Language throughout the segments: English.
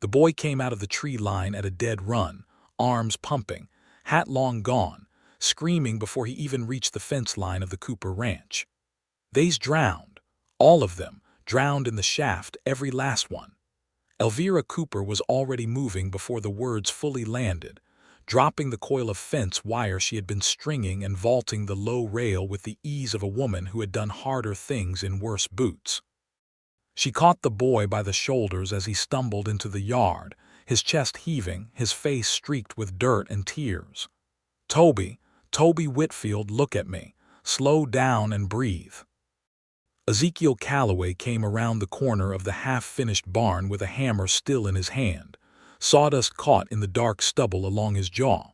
The boy came out of the tree line at a dead run, arms pumping, hat long gone, screaming before he even reached the fence line of the Cooper ranch. They's drowned. All of them, drowned in the shaft, every last one. Elvira Cooper was already moving before the words fully landed, dropping the coil of fence wire she had been stringing and vaulting the low rail with the ease of a woman who had done harder things in worse boots. She caught the boy by the shoulders as he stumbled into the yard, his chest heaving, his face streaked with dirt and tears. "Toby, Toby Whitfield, look at me. Slow down and breathe." Ezekiel Calloway came around the corner of the half-finished barn with a hammer still in his hand, sawdust caught in the dark stubble along his jaw.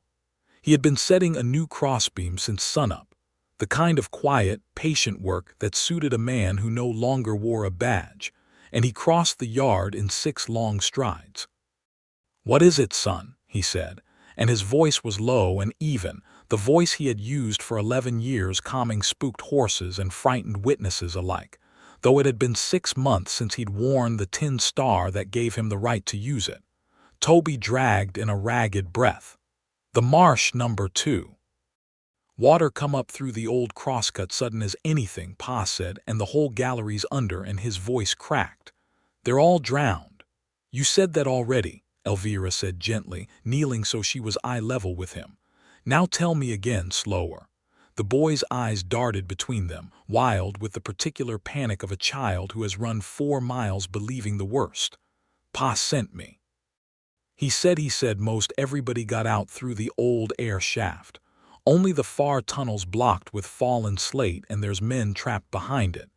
He had been setting a new crossbeam since sunup, the kind of quiet, patient work that suited a man who no longer wore a badge, and he crossed the yard in 6 long strides. "What is it, son?" he said, and his voice was low and even, the voice he had used for 11 years calming spooked horses and frightened witnesses alike, though it had been 6 months since he'd worn the tin star that gave him the right to use it. Toby dragged in a ragged breath. "The marsh, number 2. Water come up through the old crosscut sudden as anything," Pa said, and the whole gallery's under, and his voice cracked. "They're all drowned." "You said that already," Elvira said gently, kneeling so she was eye level with him. "Now tell me again, slower." The boy's eyes darted between them, wild with the particular panic of a child who has run 4 miles believing the worst. "Pa sent me." He said most everybody got out through the old air shaft. Only the far tunnel's blocked with fallen slate and there's men trapped behind it.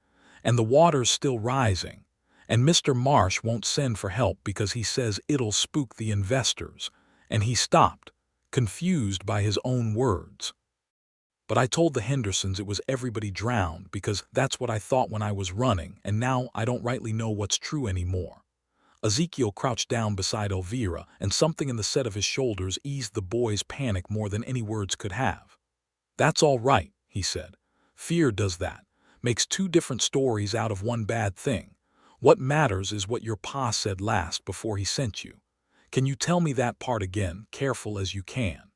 And the water's still rising. And Mr. Marsh won't send for help because he says it'll spook the investors. And he stopped, confused by his own words. "But I told the Hendersons it was everybody drowned because that's what I thought when I was running, and now I don't rightly know what's true anymore." Ezekiel crouched down beside Elvira, and something in the set of his shoulders eased the boy's panic more than any words could have. "That's all right," he said. "Fear does that. Makes 2 different stories out of one bad thing. What matters is what your pa said last before he sent you. Can you tell me that part again, careful as you can?"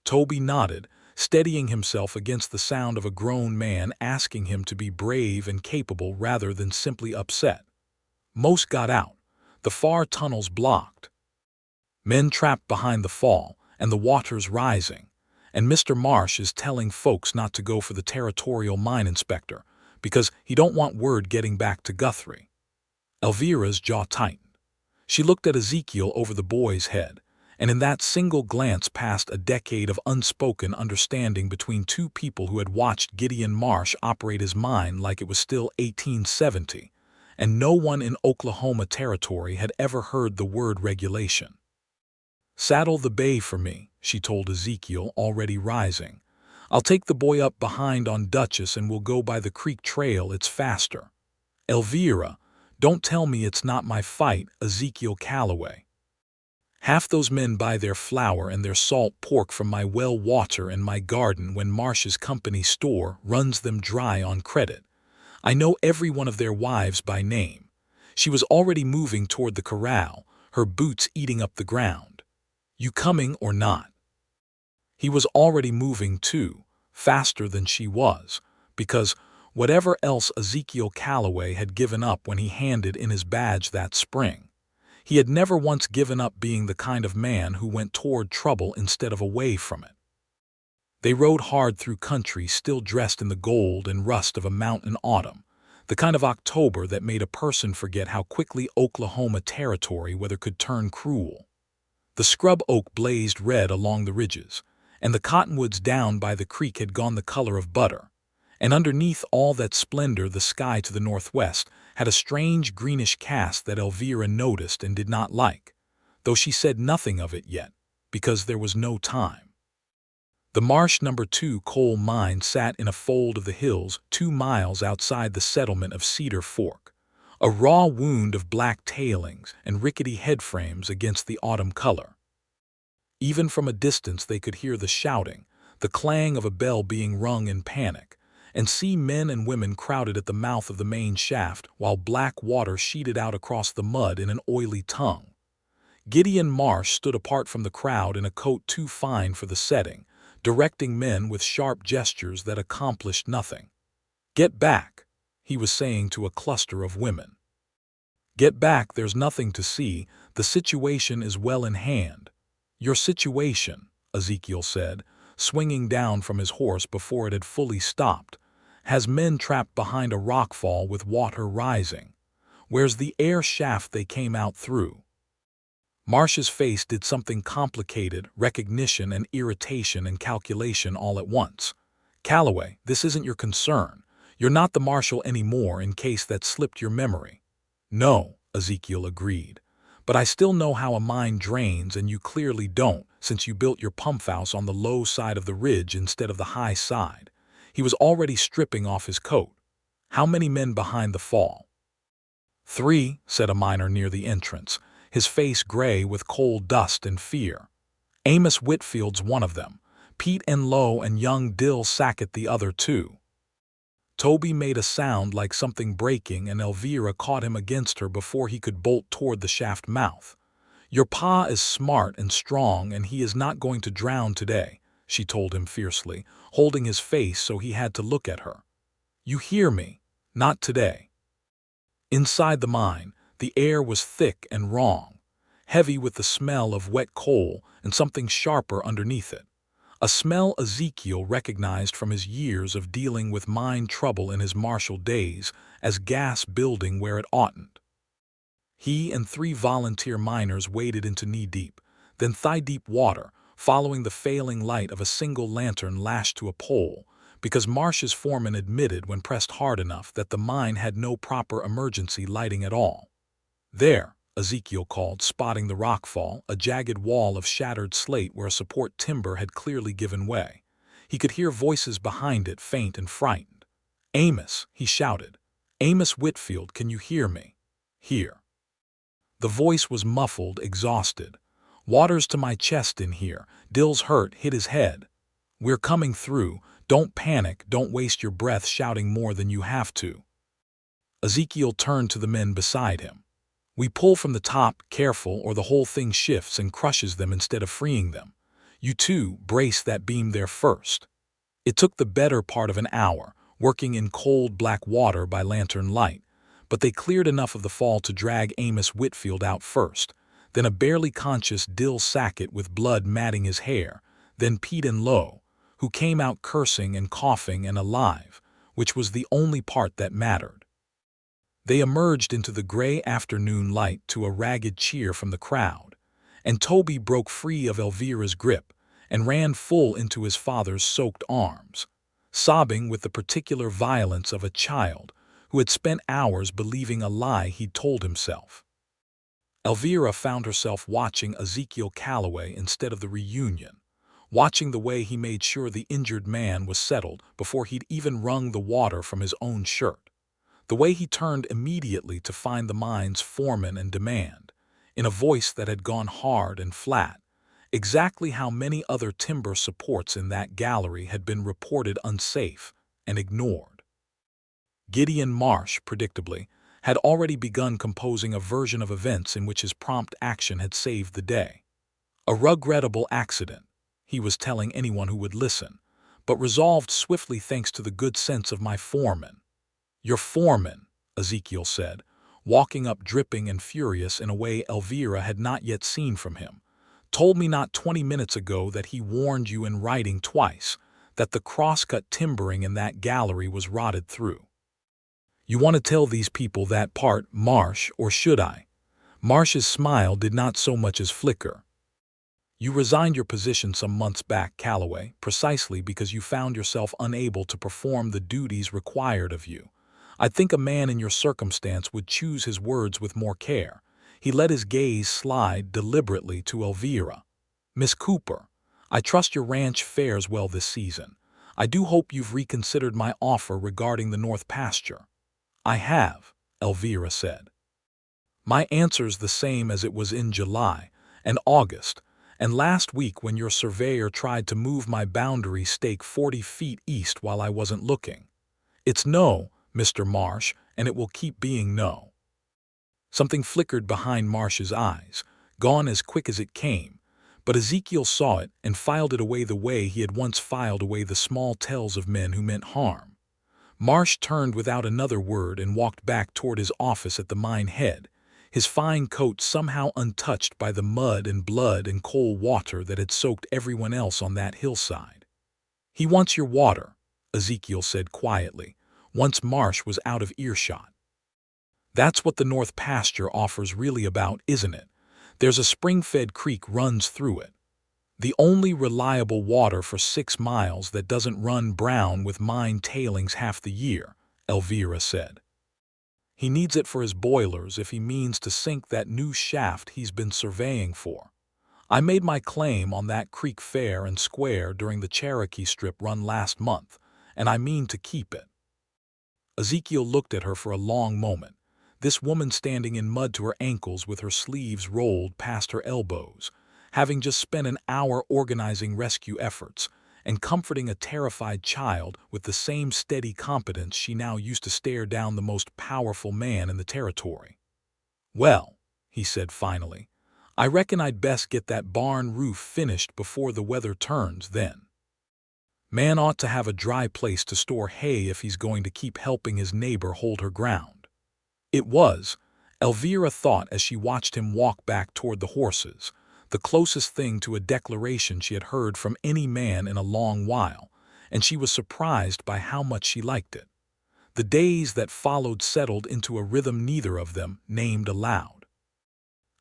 Toby nodded, steadying himself against the sound of a grown man asking him to be brave and capable rather than simply upset. "Most got out. The far tunnel's blocked. Men trapped behind the fall, and the water's rising. And Mr. Marsh is telling folks not to go for the territorial mine inspector, because he don't want word getting back to Guthrie." Elvira's jaw tightened. She looked at Ezekiel over the boy's head, and in that single glance passed a decade of unspoken understanding between 2 people who had watched Gideon Marsh operate his mine like it was still 1870. And no one in Oklahoma Territory had ever heard the word regulation. "Saddle the bay for me," she told Ezekiel, already rising. "I'll take the boy up behind on Dutchess and we'll go by the creek trail, it's faster." "Elvira, don't tell me it's not my fight, Ezekiel Calloway. Half those men buy their flour and their salt pork from my well water and my garden when Marsh's company store runs them dry on credit. I know every one of their wives by name." She was already moving toward the corral, her boots eating up the ground. "You coming or not?" He was already moving too, faster than she was, because whatever else Ezekiel Calloway had given up when he handed in his badge that spring, he had never once given up being the kind of man who went toward trouble instead of away from it. They rode hard through country still dressed in the gold and rust of a mountain autumn, the kind of October that made a person forget how quickly Oklahoma Territory weather could turn cruel. The scrub oak blazed red along the ridges, and the cottonwoods down by the creek had gone the color of butter, and underneath all that splendor the sky to the northwest had a strange greenish cast that Elvira noticed and did not like, though she said nothing of it yet, because there was no time. The Marsh No. 2 coal mine sat in a fold of the hills 2 miles outside the settlement of Cedar Fork, a raw wound of black tailings and rickety headframes against the autumn color. Even from a distance they could hear the shouting, the clang of a bell being rung in panic, and see men and women crowded at the mouth of the main shaft while black water sheeted out across the mud in an oily tongue. Gideon Marsh stood apart from the crowd in a coat too fine for the setting, directing men with sharp gestures that accomplished nothing. "Get back," he was saying to a cluster of women. "Get back, there's nothing to see, the situation is well in hand." "Your situation," Ezekiel said, swinging down from his horse before it had fully stopped, "has men trapped behind a rockfall with water rising. Where's the air shaft they came out through?" Marsh's face did something complicated, recognition and irritation and calculation all at once. "Calloway, this isn't your concern. You're not the marshal anymore, in case that slipped your memory." "No," Ezekiel agreed. "But I still know how a mine drains, and you clearly don't, since you built your pump house on the low side of the ridge instead of the high side." He was already stripping off his coat. "How many men behind the fall?" "3," said a miner near the entrance, his face gray with coal dust and fear. "Amos Whitfield's one of them. Pete Enlow and young Dill Sackett the other two." Toby made a sound like something breaking, and Elvira caught him against her before he could bolt toward the shaft mouth. "Your pa is smart and strong, and he is not going to drown today," she told him fiercely, holding his face so he had to look at her. "You hear me? Not today." Inside the mine, the air was thick and wrong, heavy with the smell of wet coal and something sharper underneath it. A smell Ezekiel recognized from his years of dealing with mine trouble in his martial days as gas building where it oughtn't. He and 3 volunteer miners waded into knee-deep, then thigh-deep water, following the failing light of a single lantern lashed to a pole, because Marsh's foreman admitted when pressed hard enough that the mine had no proper emergency lighting at all. "There," Ezekiel called, spotting the rockfall, a jagged wall of shattered slate where a support timber had clearly given way. He could hear voices behind it, faint and frightened. "Amos," he shouted. "Amos Whitfield, can you hear me?" "Here." The voice was muffled, exhausted. "Water's to my chest in here. Dill's hurt, hit his head. We're coming through. Don't panic, don't waste your breath shouting more than you have to." Ezekiel turned to the men beside him. "We pull from the top, careful, or the whole thing shifts and crushes them instead of freeing them. You two brace that beam there first." It took the better part of an hour, working in cold black water by lantern light, but they cleared enough of the fall to drag Amos Whitfield out first, then a barely conscious Dill Sackett with blood matting his hair, then Pete Enlow, who came out cursing and coughing and alive, which was the only part that mattered. They emerged into the gray afternoon light to a ragged cheer from the crowd, and Toby broke free of Elvira's grip and ran full into his father's soaked arms, sobbing with the particular violence of a child who had spent hours believing a lie he'd told himself. Elvira found herself watching Ezekiel Calloway instead of the reunion, watching the way he made sure the injured man was settled before he'd even wrung the water from his own shirt. The way he turned immediately to find the mine's foreman and demand, in a voice that had gone hard and flat, exactly how many other timber supports in that gallery had been reported unsafe and ignored. Gideon Marsh, predictably, had already begun composing a version of events in which his prompt action had saved the day. "A regrettable accident," he was telling anyone who would listen, "but resolved swiftly thanks to the good sense of my foreman." "Your foreman," Ezekiel said, walking up dripping and furious in a way Elvira had not yet seen from him, "told me not 20 minutes ago that he warned you in writing twice that the cross-cut timbering in that gallery was rotted through. You want to tell these people that part, Marsh, or should I?" Marsh's smile did not so much as flicker. "You resigned your position some months back, Calloway, precisely because you found yourself unable to perform the duties required of you. I think a man in your circumstance would choose his words with more care." He let his gaze slide deliberately to Elvira. "Miss Cooper, I trust your ranch fares well this season. I do hope you've reconsidered my offer regarding the north pasture." "I have," Elvira said. "My answer's the same as it was in July and August, and last week when your surveyor tried to move my boundary stake 40 feet east while I wasn't looking. It's no, Mr. Marsh, and it will keep being no." Something flickered behind Marsh's eyes. gone as quick as it came, but Ezekiel saw it and filed it away the way he had once filed away the small tales of men who meant harm. Marsh turned without another word and walked back toward his office at the mine head, his fine coat somehow untouched by the mud and blood and cold water that had soaked everyone else on that hillside. "He wants your water," Ezekiel said quietly, once Marsh was out of earshot. "That's what the North Pasture offer's really about, isn't it? There's a spring-fed creek runs through it. The only reliable water for 6 miles that doesn't run brown with mine tailings half the year," Elvira said. "He needs it for his boilers if he means to sink that new shaft he's been surveying for. I made my claim on that creek fair and square during the Cherokee Strip run last month, and I mean to keep it." Ezekiel looked at her for a long moment, this woman standing in mud to her ankles with her sleeves rolled past her elbows, having just spent an hour organizing rescue efforts and comforting a terrified child with the same steady competence she now used to stare down the most powerful man in the territory. "Well," he said finally, "I reckon I'd best get that barn roof finished before the weather turns then. Man ought to have a dry place to store hay if he's going to keep helping his neighbor hold her ground." It was, Elvira thought as she watched him walk back toward the horses, the closest thing to a declaration she had heard from any man in a long while, and she was surprised by how much she liked it. The days that followed settled into a rhythm neither of them named aloud.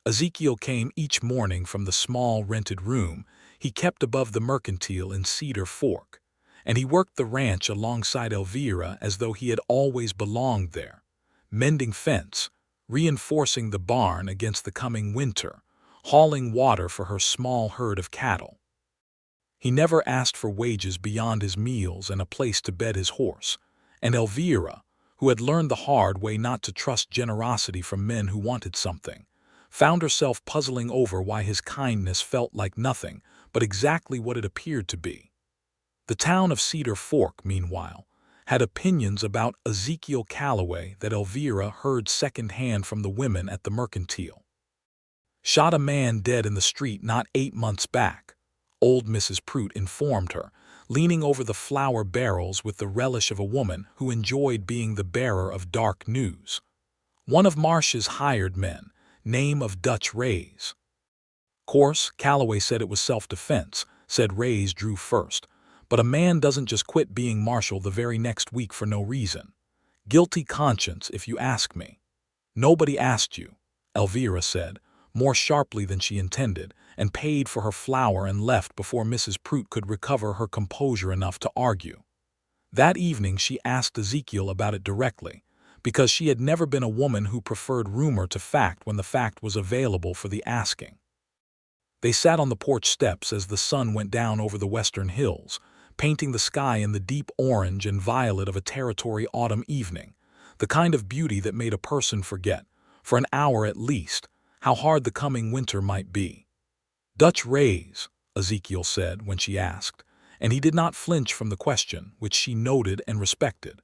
Ezekiel came each morning from the small rented room he kept above the mercantile in Cedar Fork, and he worked the ranch alongside Elvira as though he had always belonged there, mending fence, reinforcing the barn against the coming winter, hauling water for her small herd of cattle. He never asked for wages beyond his meals and a place to bed his horse, and Elvira, who had learned the hard way not to trust generosity from men who wanted something, found herself puzzling over why his kindness felt like nothing but exactly what it appeared to be. The town of Cedar Fork, meanwhile, had opinions about Ezekiel Calloway that Elvira heard second-hand from the women at the mercantile. "Shot a man dead in the street not 8 months back," old Mrs. Prout informed her, leaning over the flour barrels with the relish of a woman who enjoyed being the bearer of dark news. "One of Marsh's hired men, name of Dutch Rays." "Course, Calloway said it was self-defense," said Rays Drew first, "but a man doesn't just quit being marshal the very next week for no reason. Guilty conscience, if you ask me." "Nobody asked you," Elvira said, more sharply than she intended, and paid for her flour and left before Mrs. Prout could recover her composure enough to argue. That evening she asked Ezekiel about it directly, because she had never been a woman who preferred rumor to fact when the fact was available for the asking. They sat on the porch steps as the sun went down over the western hills, painting the sky in the deep orange and violet of a territory autumn evening, the kind of beauty that made a person forget, for an hour at least, how hard the coming winter might be. "Dutch Rays," Ezekiel said when she asked, and he did not flinch from the question, which she noted and respected.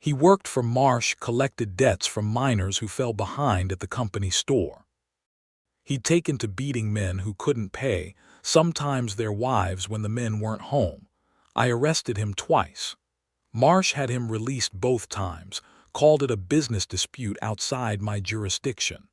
He worked for Marsh, collected debts from miners who fell behind at the company store. He'd taken to beating men who couldn't pay, sometimes their wives when the men weren't home. I arrested him twice. Marsh had him released both times, called it a business dispute outside my jurisdiction.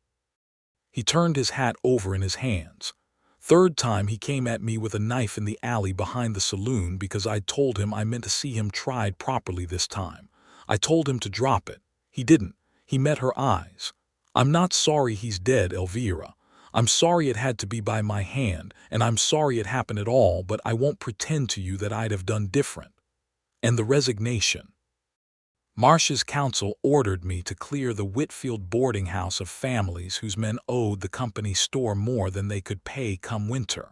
He turned his hat over in his hands. Third time he came at me with a knife in the alley behind the saloon because I'd told him I meant to see him tried properly this time. I told him to drop it. He didn't. He met her eyes. "I'm not sorry he's dead, Elvira. I'm sorry it had to be by my hand, and I'm sorry it happened at all, but I won't pretend to you that I'd have done different." And the resignation. Marsh's counsel ordered me to clear the Whitfield boarding house of families whose men owed the company store more than they could pay come winter.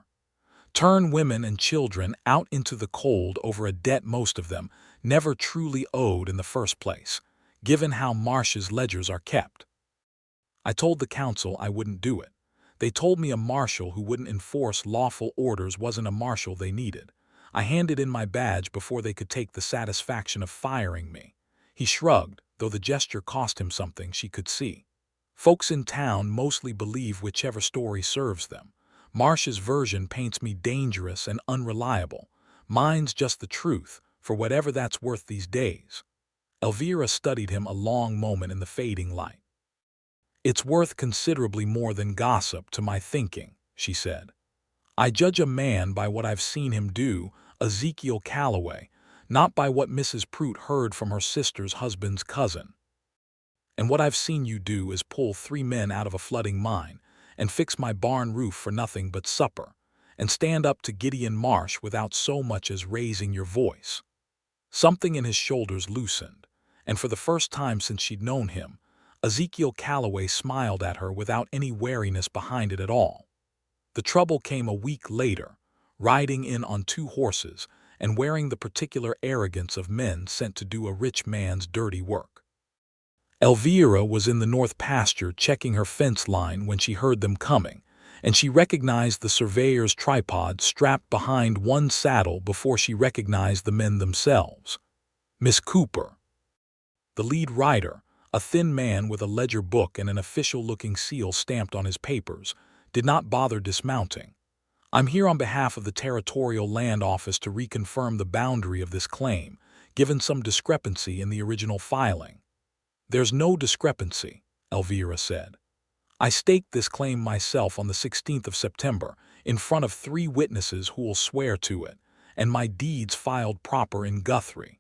Turn women and children out into the cold over a debt most of them never truly owed in the first place, given how Marsh's ledgers are kept. I told the council I wouldn't do it. They told me a marshal who wouldn't enforce lawful orders wasn't a marshal they needed. I handed in my badge before they could take the satisfaction of firing me. He shrugged, though the gesture cost him something she could see. Folks in town mostly believe whichever story serves them. Marsh's version paints me dangerous and unreliable. Mine's just the truth, for whatever that's worth these days. Elvira studied him a long moment in the fading light. It's worth considerably more than gossip to my thinking, she said. I judge a man by what I've seen him do, Ezekiel Calloway, not by what Mrs. Prout heard from her sister's husband's cousin. And what I've seen you do is pull 3 men out of a flooding mine, and fix my barn roof for nothing but supper, and stand up to Gideon Marsh without so much as raising your voice. Something in his shoulders loosened, and for the first time since she'd known him, Ezekiel Calloway smiled at her without any wariness behind it at all. The trouble came a week later, riding in on 2 horses and wearing the particular arrogance of men sent to do a rich man's dirty work. Elvira was in the north pasture checking her fence line when she heard them coming, and she recognized the surveyor's tripod strapped behind one saddle before she recognized the men themselves. Miss Cooper. The lead rider, a thin man with a ledger book and an official-looking seal stamped on his papers, did not bother dismounting. I'm here on behalf of the Territorial Land Office to reconfirm the boundary of this claim, given some discrepancy in the original filing. There's no discrepancy, Elvira said. I staked this claim myself on the 16th of September, in front of 3 witnesses who will swear to it, and my deeds filed proper in Guthrie.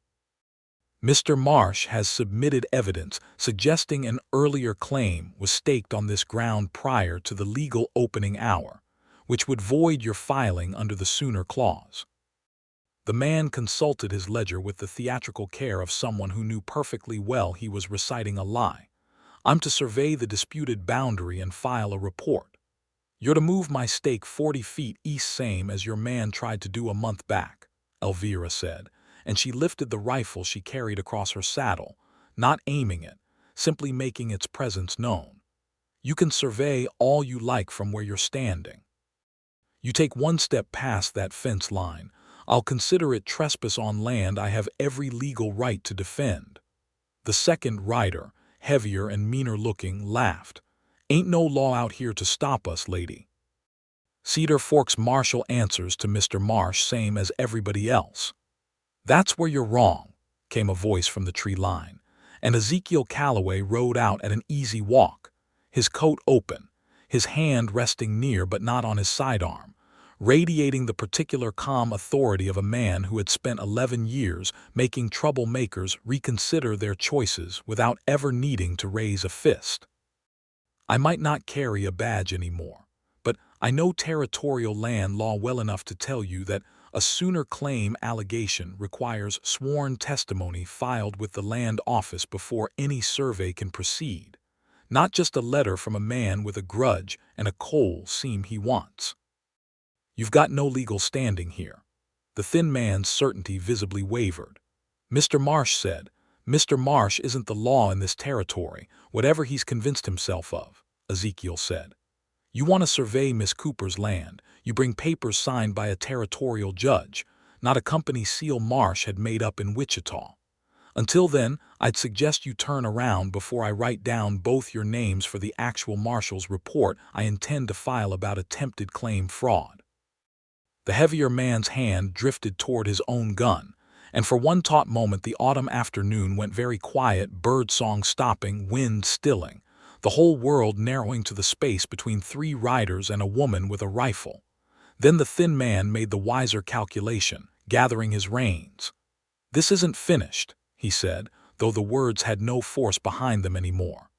Mr. Marsh has submitted evidence suggesting an earlier claim was staked on this ground prior to the legal opening hour, which would void your filing under the sooner clause. The man consulted his ledger with the theatrical care of someone who knew perfectly well he was reciting a lie. I'm to survey the disputed boundary and file a report. You're to move my stake 40 feet east, same as your man tried to do a month back, Elvira said, and she lifted the rifle she carried across her saddle, not aiming it, simply making its presence known. You can survey all you like from where you're standing. You take 1 step past that fence line, I'll consider it trespass on land I have every legal right to defend. The second rider, heavier and meaner looking, laughed. Ain't no law out here to stop us, lady. Cedar Fork's marshal answers to Mr. Marsh same as everybody else. That's where you're wrong, came a voice from the tree line, and Ezekiel Calloway rode out at an easy walk, his coat open, his hand resting near but not on his sidearm, radiating the particular calm authority of a man who had spent 11 years making troublemakers reconsider their choices without ever needing to raise a fist. I might not carry a badge anymore, but I know territorial land law well enough to tell you that a sooner claim allegation requires sworn testimony filed with the land office before any survey can proceed, not just a letter from a man with a grudge and a coal seam he wants. You've got no legal standing here. The thin man's certainty visibly wavered. Mr. Marsh said, Mr. Marsh isn't the law in this territory, whatever he's convinced himself of, Ezekiel said. You want to survey Miss Cooper's land, you bring papers signed by a territorial judge, not a company seal Marsh had made up in Wichita. Until then, I'd suggest you turn around before I write down both your names for the actual marshal's report I intend to file about attempted claim fraud. The heavier man's hand drifted toward his own gun, and for one taut moment the autumn afternoon went very quiet, birdsong stopping, wind stilling, the whole world narrowing to the space between 3 riders and a woman with a rifle. Then the thin man made the wiser calculation, gathering his reins. This isn't finished, he said, though the words had no force behind them anymore.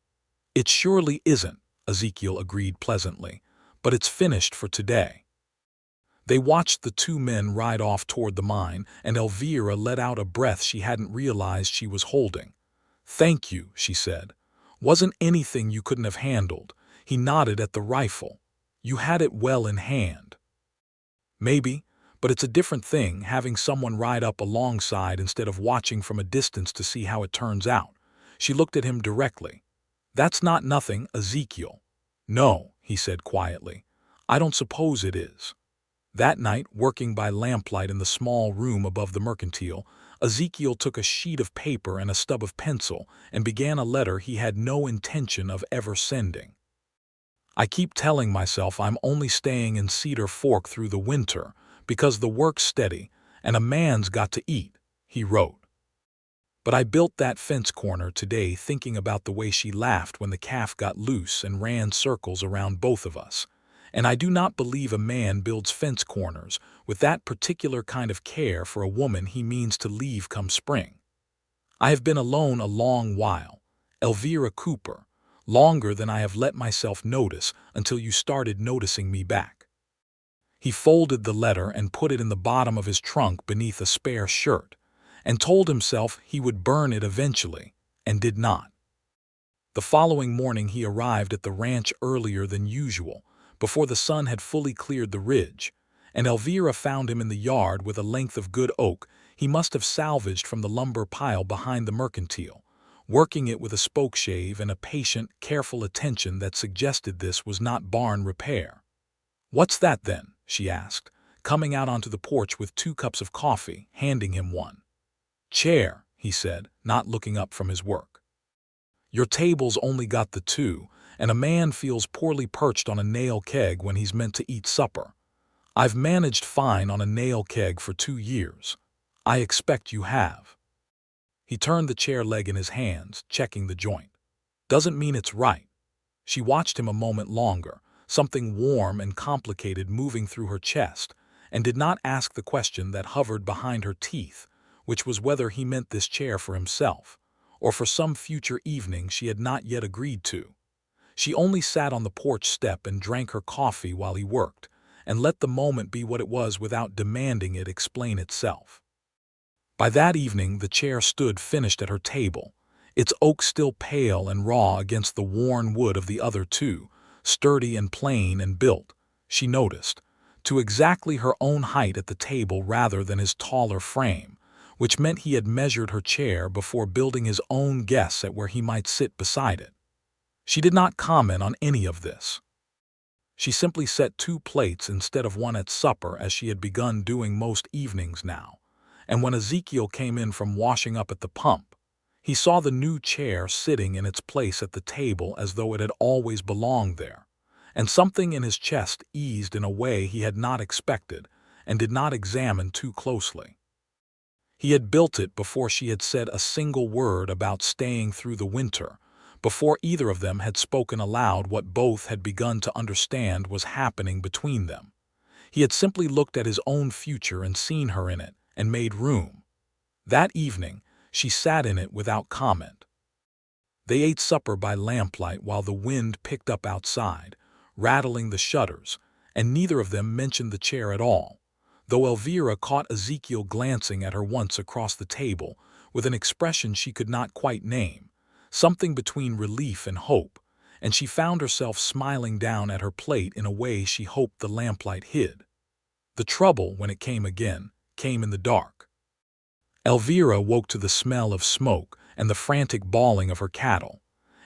It surely isn't, Ezekiel agreed pleasantly, but it's finished for today. They watched the 2 men ride off toward the mine, and Elvira let out a breath she hadn't realized she was holding. Thank you, she said. Wasn't anything you couldn't have handled. He nodded at the rifle. You had it well in hand. Maybe, but it's a different thing having someone ride up alongside instead of watching from a distance to see how it turns out. She looked at him directly. That's not nothing, Ezekiel. No, he said quietly. I don't suppose it is. That night, working by lamplight in the small room above the mercantile, Ezekiel took a sheet of paper and a stub of pencil and began a letter he had no intention of ever sending. I keep telling myself I'm only staying in Cedar Fork through the winter because the work's steady and a man's got to eat, he wrote. But I built that fence corner today thinking about the way she laughed when the calf got loose and ran circles around both of us. And I do not believe a man builds fence corners with that particular kind of care for a woman he means to leave come spring. I have been alone a long while, Elvira Cooper, longer than I have let myself notice until you started noticing me back. He folded the letter and put it in the bottom of his trunk beneath a spare shirt, and told himself he would burn it eventually, and did not. The following morning he arrived at the ranch earlier than usual, before the sun had fully cleared the ridge, and Elvira found him in the yard with a length of good oak he must have salvaged from the lumber pile behind the mercantile, working it with a spokeshave and a patient, careful attention that suggested this was not barn repair. "What's that, then?" she asked, coming out onto the porch with 2 cups of coffee, handing him one. "Chair," he said, not looking up from his work. "Your table's only got the 2, and a man feels poorly perched on a nail keg when he's meant to eat supper. I've managed fine on a nail keg for 2 years. I expect you have." He turned the chair leg in his hands, checking the joint. "Doesn't mean it's right." She watched him a moment longer, something warm and complicated moving through her chest, and did not ask the question that hovered behind her teeth, which was whether he meant this chair for himself, or for some future evening she had not yet agreed to. She only sat on the porch step and drank her coffee while he worked, and let the moment be what it was without demanding it explain itself. By that evening the chair stood finished at her table, its oak still pale and raw against the worn wood of the other 2, sturdy and plain and built, she noticed, to exactly her own height at the table rather than his taller frame, which meant he had measured her chair before building his own guess at where he might sit beside it. She did not comment on any of this. She simply set 2 plates instead of one at supper as she had begun doing most evenings now, and when Ezekiel came in from washing up at the pump, he saw the new chair sitting in its place at the table as though it had always belonged there, and something in his chest eased in a way he had not expected and did not examine too closely. He had built it before she had said a single word about staying through the winter, before either of them had spoken aloud what both had begun to understand was happening between them. He had simply looked at his own future and seen her in it, and made room. That evening, she sat in it without comment. They ate supper by lamplight while the wind picked up outside, rattling the shutters, and neither of them mentioned the chair at all, though Elvira caught Ezekiel glancing at her once across the table with an expression she could not quite name, something between relief and hope, and she found herself smiling down at her plate in a way she hoped the lamplight hid. The trouble, when it came again, came in the dark. Elvira woke to the smell of smoke and the frantic bawling of her cattle,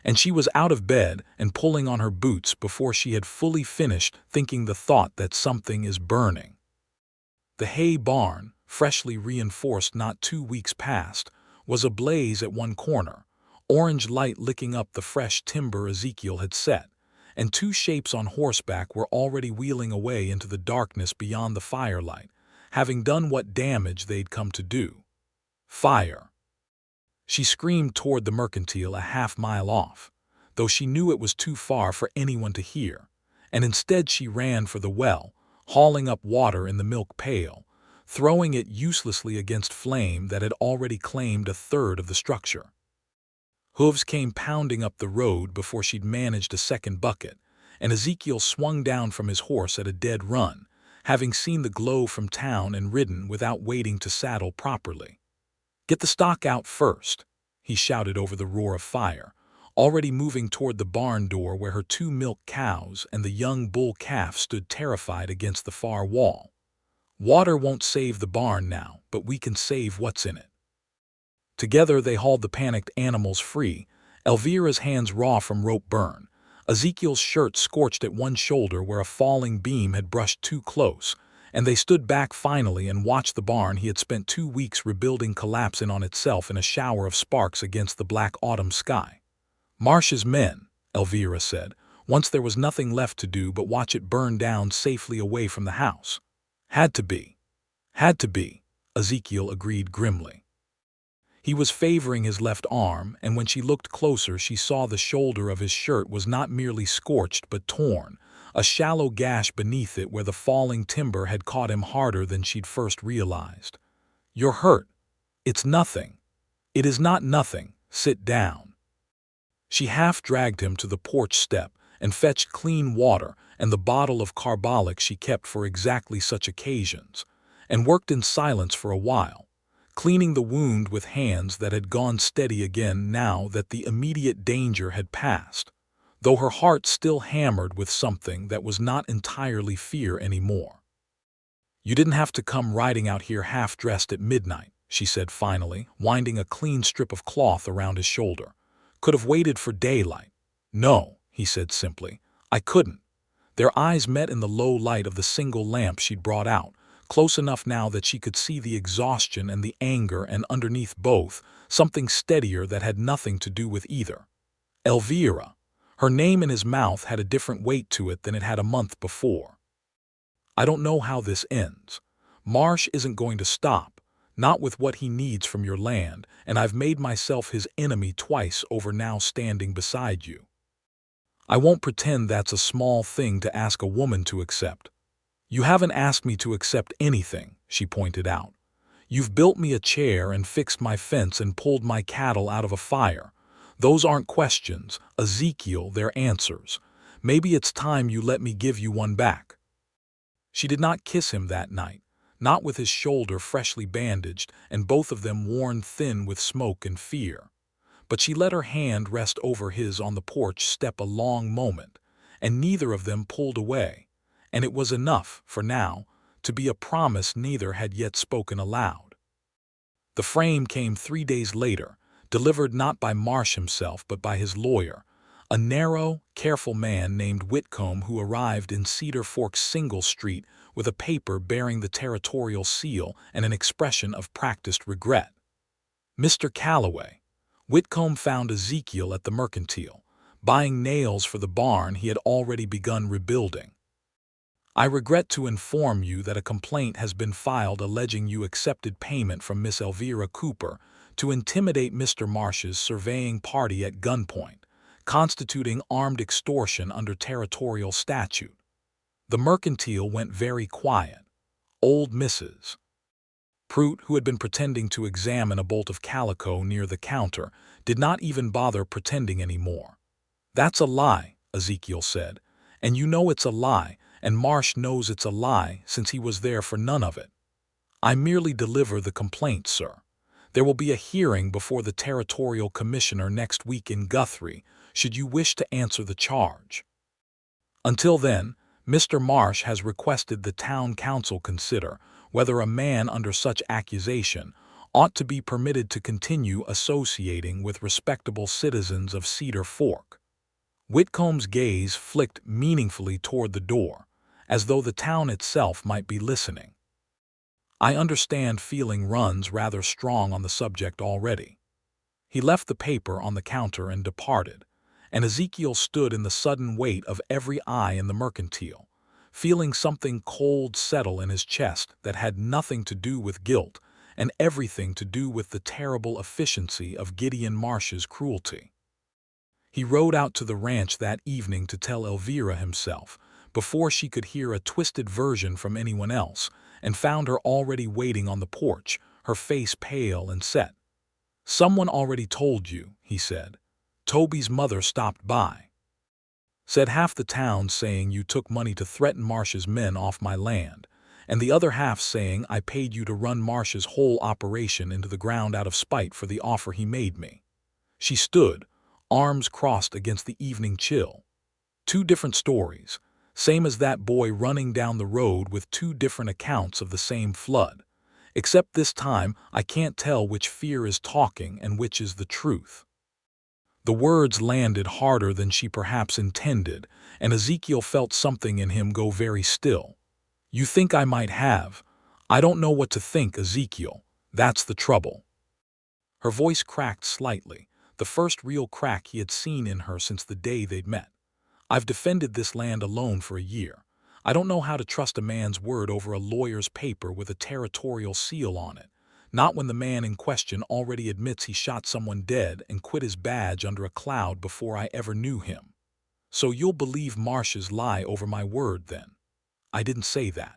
and she was out of bed and pulling on her boots before she had fully finished thinking the thought that something is burning. The hay barn, freshly reinforced not 2 weeks past, was ablaze at one corner, orange light licking up the fresh timber Ezekiel had set, and 2 shapes on horseback were already wheeling away into the darkness beyond the firelight, having done what damage they'd come to do. Fire. She screamed toward the mercantile a half-mile off, though she knew it was too far for anyone to hear, and instead she ran for the well, hauling up water in the milk pail, throwing it uselessly against flame that had already claimed a third of the structure. Hooves came pounding up the road before she'd managed a second bucket, and Ezekiel swung down from his horse at a dead run, having seen the glow from town and ridden without waiting to saddle properly. "Get the stock out first," he shouted over the roar of fire, already moving toward the barn door where her 2 milk cows and the young bull calf stood terrified against the far wall. "Water won't save the barn now, but we can save what's in it." Together they hauled the panicked animals free, Elvira's hands raw from rope burn, Ezekiel's shirt scorched at one shoulder where a falling beam had brushed too close, and they stood back finally and watched the barn he had spent 2 weeks rebuilding collapse in on itself in a shower of sparks against the black autumn sky. "Marsh's men," Elvira said, once there was nothing left to do but watch it burn down safely away from the house. "Had to be. Had to be," Ezekiel agreed grimly. He was favoring his left arm, and when she looked closer she saw the shoulder of his shirt was not merely scorched but torn, a shallow gash beneath it where the falling timber had caught him harder than she'd first realized. "You're hurt. It's nothing. It is not nothing. Sit down." She half dragged him to the porch step and fetched clean water and the bottle of carbolic she kept for exactly such occasions, and worked in silence for a while, cleaning the wound with hands that had gone steady again now that the immediate danger had passed, though her heart still hammered with something that was not entirely fear anymore. "You didn't have to come riding out here half-dressed at midnight," she said finally, winding a clean strip of cloth around his shoulder. "Could have waited for daylight." "No," he said simply, "I couldn't." Their eyes met in the low light of the single lamp she'd brought out, close enough now that she could see the exhaustion and the anger, and underneath both, something steadier that had nothing to do with either. Elvira. Her name in his mouth had a different weight to it than it had a month before. "I don't know how this ends. Marsh isn't going to stop, not with what he needs from your land, and I've made myself his enemy twice over now standing beside you. I won't pretend that's a small thing to ask a woman to accept." "You haven't asked me to accept anything," she pointed out. "You've built me a chair and fixed my fence and pulled my cattle out of a fire. Those aren't questions, Ezekiel, they're answers. Maybe it's time you let me give you one back." She did not kiss him that night, not with his shoulder freshly bandaged and both of them worn thin with smoke and fear. But she let her hand rest over his on the porch step a long moment, and neither of them pulled away. And it was enough, for now, to be a promise neither had yet spoken aloud. The frame came 3 days later, delivered not by Marsh himself but by his lawyer, a narrow, careful man named Whitcomb who arrived in Cedar Fork's single street with a paper bearing the territorial seal and an expression of practiced regret. "Mr. Calloway." Whitcomb found Ezekiel at the mercantile, buying nails for the barn he had already begun rebuilding. "I regret to inform you that a complaint has been filed alleging you accepted payment from Miss Elvira Cooper to intimidate Mr. Marsh's surveying party at gunpoint, constituting armed extortion under territorial statute." The mercantile went very quiet. Old Mrs. Prout, who had been pretending to examine a bolt of calico near the counter, did not even bother pretending any more. "That's a lie," Ezekiel said, "and you know it's a lie, and Marsh knows it's a lie since he was there for none of it. I merely deliver the complaint, sir. There will be a hearing before the Territorial Commissioner next week in Guthrie, should you wish to answer the charge. Until then, Mr. Marsh has requested the Town Council consider whether a man under such accusation ought to be permitted to continue associating with respectable citizens of Cedar Fork." Whitcomb's gaze flicked meaningfully toward the door, as though the town itself might be listening. "I understand feeling runs rather strong on the subject already." He left the paper on the counter and departed, and Ezekiel stood in the sudden weight of every eye in the mercantile, feeling something cold settle in his chest that had nothing to do with guilt and everything to do with the terrible efficiency of Gideon Marsh's cruelty. He rode out to the ranch that evening to tell Elvira himself, before she could hear a twisted version from anyone else, and found her already waiting on the porch, her face pale and set. "Someone already told you," he said. "Toby's mother stopped by. Said half the town saying you took money to threaten Marsh's men off my land, and the other half saying I paid you to run Marsh's whole operation into the ground out of spite for the offer he made me." She stood, arms crossed against the evening chill. "2 different stories, same as that boy running down the road with 2 different accounts of the same flood. Except this time I can't tell which fear is talking and which is the truth." The words landed harder than she perhaps intended, and Ezekiel felt something in him go very still. You think I might have. I don't know what to think, Ezekiel. That's the trouble. Her voice cracked slightly, the first real crack he had seen in her since the day they'd met. I've defended this land alone for a year. I don't know how to trust a man's word over a lawyer's paper with a territorial seal on it, not when the man in question already admits he shot someone dead and quit his badge under a cloud before I ever knew him. So you'll believe Marsh's lie over my word, then? I didn't say that.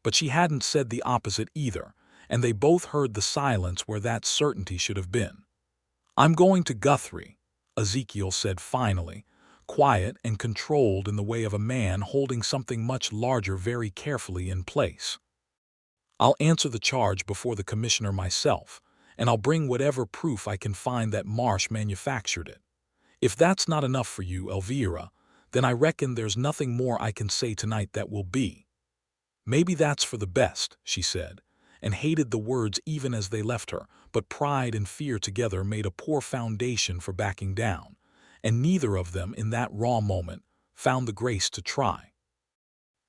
But she hadn't said the opposite either, and they both heard the silence where that certainty should have been. I'm going to Guthrie, Ezekiel said finally, quiet and controlled in the way of a man holding something much larger very carefully in place. I'll answer the charge before the commissioner myself, and I'll bring whatever proof I can find that Marsh manufactured it. If that's not enough for you, Elvira, then I reckon there's nothing more I can say tonight that will be. Maybe that's for the best, she said, and hated the words even as they left her, but pride and fear together made a poor foundation for backing down, and neither of them in that raw moment found the grace to try.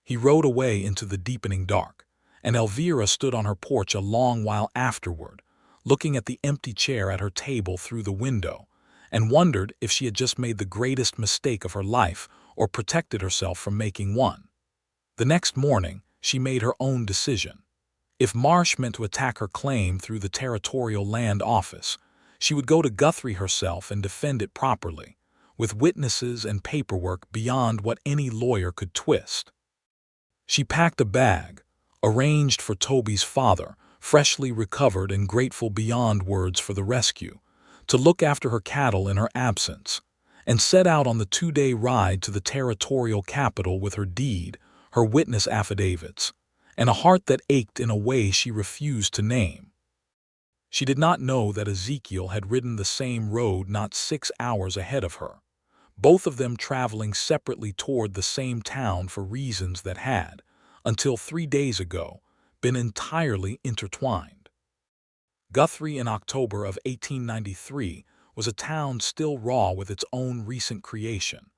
He rode away into the deepening dark, and Elvira stood on her porch a long while afterward, looking at the empty chair at her table through the window, and wondered if she had just made the greatest mistake of her life or protected herself from making one. The next morning, she made her own decision. If Marsh meant to attack her claim through the Territorial Land Office, she would go to Guthrie herself and defend it properly, with witnesses and paperwork beyond what any lawyer could twist. She packed a bag, arranged for Toby's father, freshly recovered and grateful beyond words for the rescue, to look after her cattle in her absence, and set out on the 2-day ride to the territorial capital with her deed, her witness affidavits, and a heart that ached in a way she refused to name. She did not know that Ezekiel had ridden the same road not 6 hours ahead of her, both of them traveling separately toward the same town for reasons that had, until 3 days ago, been entirely intertwined. Guthrie in October of 1893 was a town still raw with its own recent creation,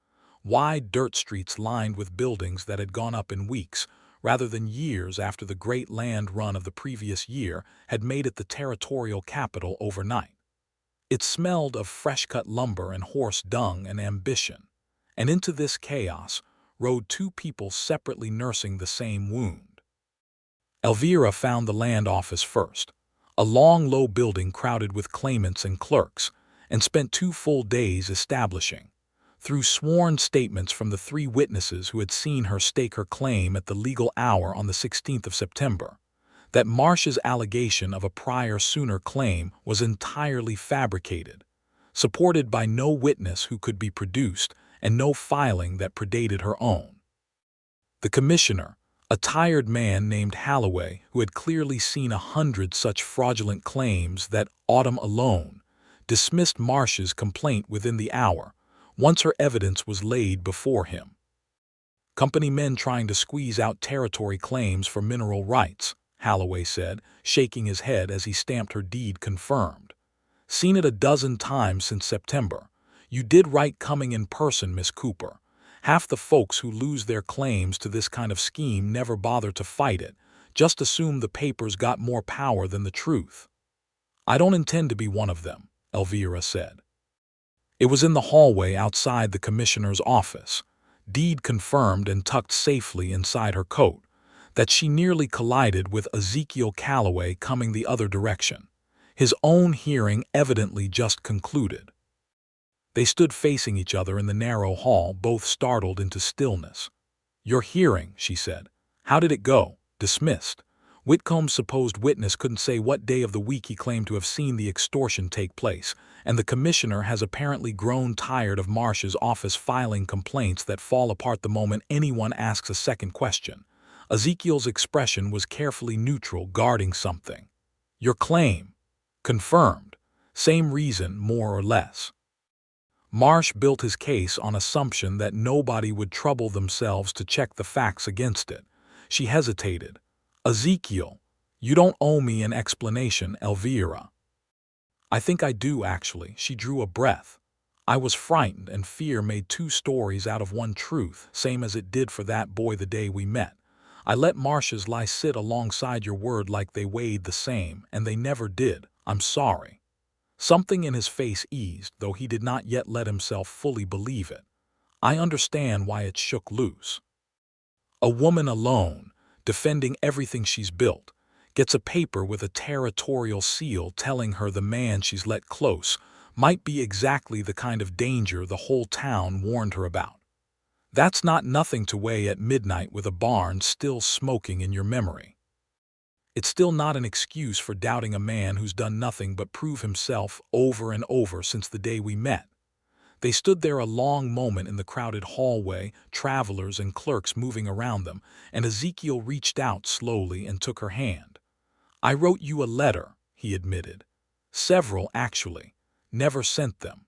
wide dirt streets lined with buildings that had gone up in weeks, rather than years after the great land run of the previous year had made it the territorial capital overnight. It smelled of fresh-cut lumber and horse dung and ambition, and into this chaos rode 2 people separately nursing the same wound. Elvira found the land office first, a long, low building crowded with claimants and clerks, and spent 2 full days establishing, through sworn statements from the 3 witnesses who had seen her stake her claim at the legal hour on the 16th of September, that Marsh's allegation of a prior sooner claim was entirely fabricated, supported by no witness who could be produced and no filing that predated her own. The commissioner, a tired man named Holloway who had clearly seen 100 such fraudulent claims that autumn alone, dismissed Marsh's complaint within the hour, once her evidence was laid before him. Company men trying to squeeze out territory claims for mineral rights, Holloway said, shaking his head as he stamped her deed confirmed. Seen it a dozen times since September. You did right coming in person, Miss Cooper. Half the folks who lose their claims to this kind of scheme never bother to fight it, just assume the papers got more power than the truth. I don't intend to be one of them, Elvira said. It was in the hallway outside the commissioner's office, deed confirmed and tucked safely inside her coat, that she nearly collided with Ezekiel Calloway coming the other direction, his own hearing evidently just concluded. They stood facing each other in the narrow hall, both startled into stillness. Your hearing, she said. How did it go? Dismissed. Whitcomb's supposed witness couldn't say what day of the week he claimed to have seen the extortion take place, and the commissioner has apparently grown tired of Marsh's office filing complaints that fall apart the moment anyone asks a second question. Ezekiel's expression was carefully neutral, guarding something. Your claim. Confirmed. Same reason, more or less. Marsh built his case on assumption that nobody would trouble themselves to check the facts against it. She hesitated. Ezekiel, you don't owe me an explanation, Elvira. I think I do, actually. She drew a breath. I was frightened, and fear made 2 stories out of one truth, same as it did for that boy the day we met. I let Marsh's lie sit alongside your word like they weighed the same, and they never did. I'm sorry." Something in his face eased, though he did not yet let himself fully believe it. "I understand why it shook loose. A woman alone, defending everything she's built, gets a paper with a territorial seal telling her the man she's let close might be exactly the kind of danger the whole town warned her about. That's not nothing to weigh at midnight with a barn still smoking in your memory. It's still not an excuse for doubting a man who's done nothing but prove himself over and over since the day we met." They stood there a long moment in the crowded hallway, travelers and clerks moving around them, and Ezekiel reached out slowly and took her hand. "I wrote you a letter," he admitted. "Several, actually. Never sent them.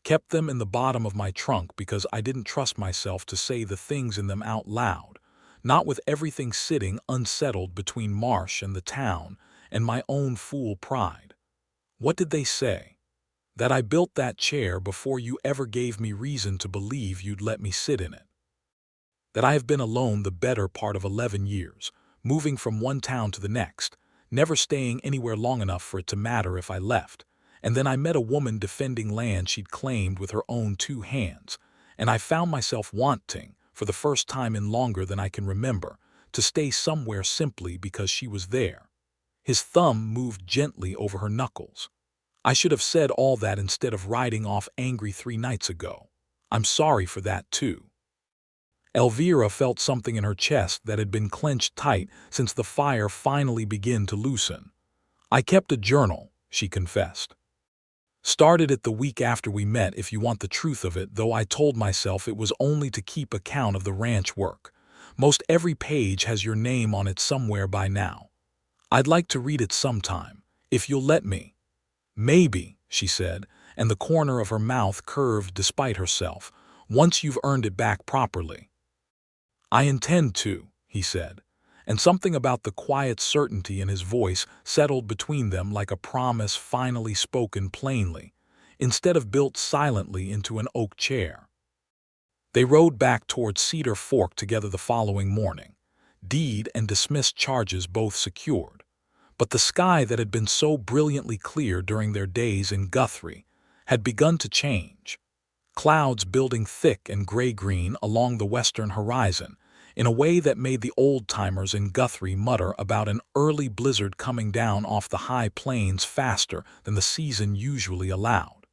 Kept them in the bottom of my trunk because I didn't trust myself to say the things in them out loud, not with everything sitting unsettled between Marsh and the town and my own fool pride. What did they say? That I built that chair before you ever gave me reason to believe you'd let me sit in it. That I have been alone the better part of 11 years, moving from one town to the next, never staying anywhere long enough for it to matter if I left. And then I met a woman defending land she'd claimed with her own 2 hands, and I found myself wanting, for the first time in longer than I can remember, to stay somewhere simply because she was there." His thumb moved gently over her knuckles. "I should have said all that instead of riding off angry 3 nights ago. I'm sorry for that, too." Elvira felt something in her chest that had been clenched tight since the fire finally began to loosen. "I kept a journal," she confessed. "Started it the week after we met, if you want the truth of it, though I told myself it was only to keep account of the ranch work. Most every page has your name on it somewhere by now. I'd like to read it sometime, if you'll let me." "Maybe," she said, and the corner of her mouth curved despite herself, "once you've earned it back properly." "I intend to," he said, and something about the quiet certainty in his voice settled between them like a promise finally spoken plainly, instead of built silently into an oak chair. They rode back toward Cedar Fork together the following morning, deed and dismissed charges both secured. But the sky that had been so brilliantly clear during their days in Guthrie had begun to change, clouds building thick and gray-green along the western horizon in a way that made the old-timers in Guthrie mutter about an early blizzard coming down off the high plains faster than the season usually allowed.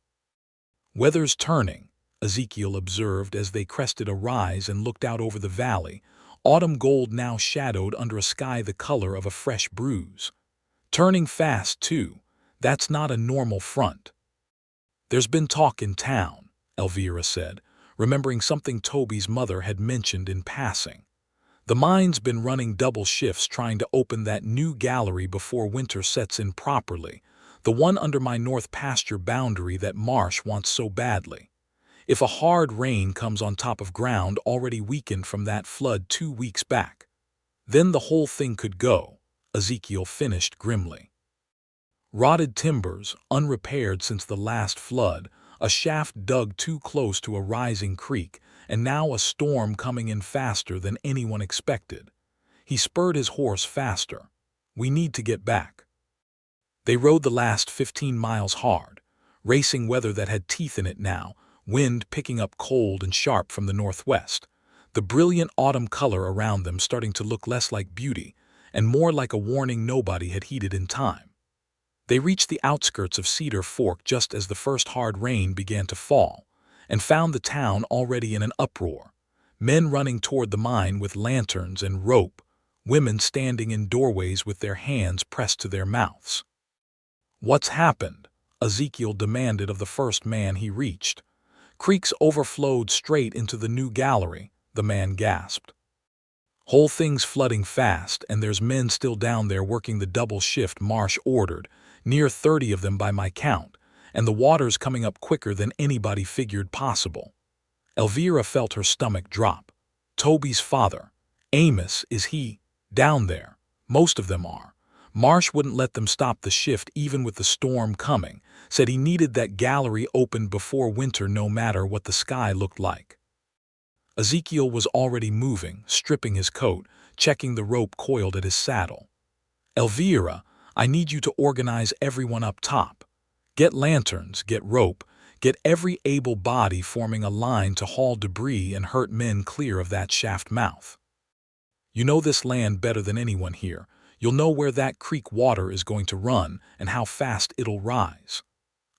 "Weather's turning," Ezekiel observed as they crested a rise and looked out over the valley, autumn gold now shadowed under a sky the color of a fresh bruise. "Turning fast, too. That's not a normal front." "There's been talk in town," Elvira said, remembering something Toby's mother had mentioned in passing. "The mine's been running double shifts trying to open that new gallery before winter sets in properly, the one under my north pasture boundary that Marsh wants so badly. If a hard rain comes on top of ground already weakened from that flood 2 weeks back, then the whole thing could go," Ezekiel finished grimly. "Rotted timbers, unrepaired since the last flood, a shaft dug too close to a rising creek, and now a storm coming in faster than anyone expected." He spurred his horse faster. "We need to get back." They rode the last 15 miles hard, racing weather that had teeth in it now, wind picking up cold and sharp from the northwest, the brilliant autumn color around them starting to look less like beauty and more like a warning nobody had heeded in time. They reached the outskirts of Cedar Fork just as the first hard rain began to fall, and found the town already in an uproar, men running toward the mine with lanterns and rope, women standing in doorways with their hands pressed to their mouths. "What's happened?" Ezekiel demanded of the first man he reached. "Creeks overflowed straight into the new gallery," the man gasped. "Whole thing's flooding fast, and there's men still down there working the double shift Marsh ordered, near 30 of them by my count, and the water's coming up quicker than anybody figured possible." Elvira felt her stomach drop. "Toby's father, Amos, is he down there? Most of them are. Marsh wouldn't let them stop the shift even with the storm coming, said he needed that gallery opened before winter no matter what the sky looked like." Ezekiel was already moving, stripping his coat, checking the rope coiled at his saddle. "Elvira, I need you to organize everyone up top. Get lanterns, get rope, get every able body forming a line to haul debris and hurt men clear of that shaft mouth. You know this land better than anyone here. You'll know where that creek water is going to run and how fast it'll rise.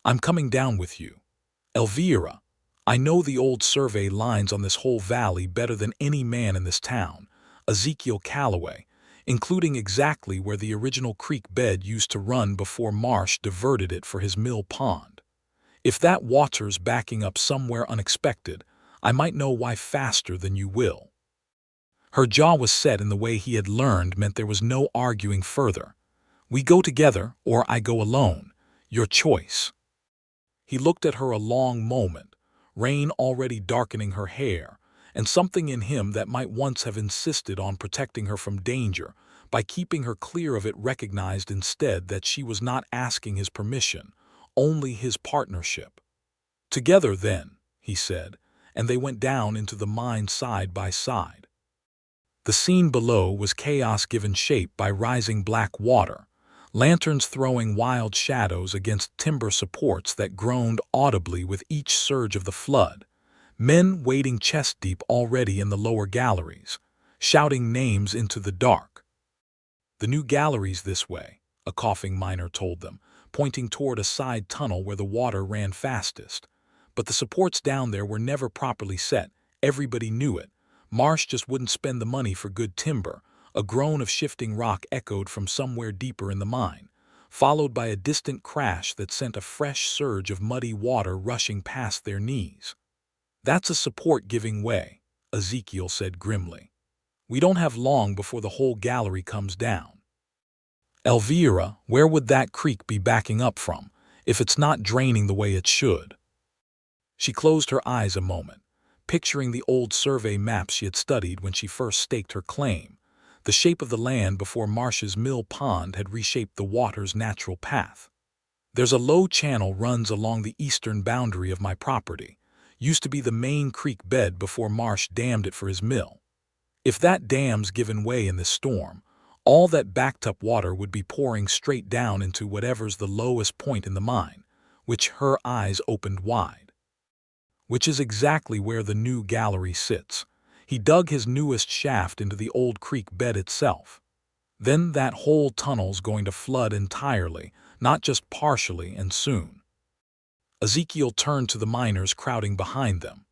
I'm coming down with you. Elvira, I know the old survey lines on this whole valley better than any man in this town, Ezekiel Calloway, including exactly where the original creek bed used to run before Marsh diverted it for his mill pond. If that water's backing up somewhere unexpected, I might know why faster than you will." Her jaw was set in the way he had learned meant there was no arguing further. "We go together, or I go alone. Your choice." He looked at her a long moment, rain already darkening her hair, and something in him that might once have insisted on protecting her from danger by keeping her clear of it recognized instead that she was not asking his permission, only his partnership. "Together, then," he said, and they went down into the mine side by side. The scene below was chaos given shape by rising black water, lanterns throwing wild shadows against timber supports that groaned audibly with each surge of the flood, men wading chest-deep already in the lower galleries, shouting names into the dark. "The new galleries this way," a coughing miner told them, pointing toward a side tunnel where the water ran fastest. But the supports down there were never properly set. Everybody knew it. Marsh just wouldn't spend the money for good timber. A groan of shifting rock echoed from somewhere deeper in the mine, followed by a distant crash that sent a fresh surge of muddy water rushing past their knees. "That's a support giving way," Ezekiel said grimly. "We don't have long before the whole gallery comes down." "Elvira, where would that creek be backing up from, if it's not draining the way it should?" She closed her eyes a moment, picturing the old survey maps she had studied when she first staked her claim, the shape of the land before Marsh's mill pond had reshaped the water's natural path. "There's a low channel runs along the eastern boundary of my property. Used to be the main creek bed before Marsh dammed it for his mill. If that dam's given way in this storm, all that backed-up water would be pouring straight down into whatever's the lowest point in the mine," which her eyes opened wide. "Which is exactly where the new gallery sits." He dug his newest shaft into the old creek bed itself. "Then that whole tunnel's going to flood entirely, not just partially, and soon." Ezekiel turned to the miners crowding behind them.